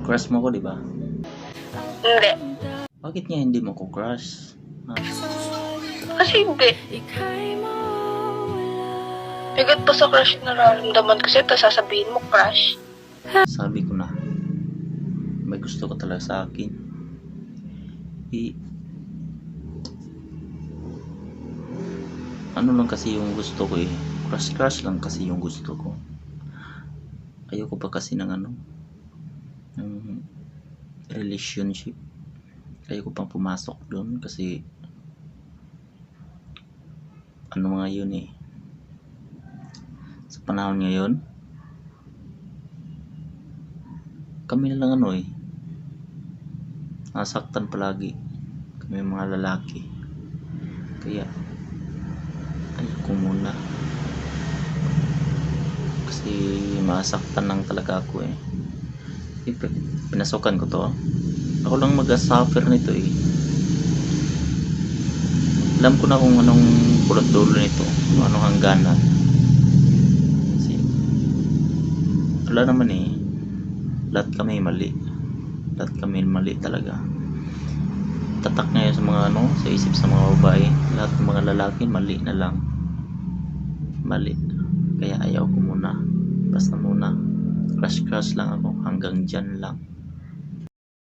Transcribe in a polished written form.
Crush mo ko, di ba? Hindi. Bakit nga hindi mo ko crush? Kasi hindi. Higit pa sa crush na nararamdaman kasi ito sasabihin mo crush. Sabi ko na, may gusto ka talaga sa akin. Ano lang kasi yung gusto ko eh. Crush lang kasi yung gusto ko. Ayoko pa kasi ng ng relationship. Ayoko pang pumasok doon kasi mga yun eh. Sa panahon ngayon, kami na lang nasaktan palagi. Kami mga lalaki. Kaya ayoko muna. Kasi masaktan lang talaga ako eh. Pinasukan ko to. Ako lang mag-suffer nito eh. Alam ko na kung anong kulot dulo nito, kung anong hangganan. Kasi wala naman eh. Lahat kami mali talaga. Tatak ngayon sa mga sa isip sa mga babae, lahat ng mga lalaki mali na lang. Mali. Kaya ayaw ko muna. Basta muna. Crush lang ako. Hanggang dyan lang.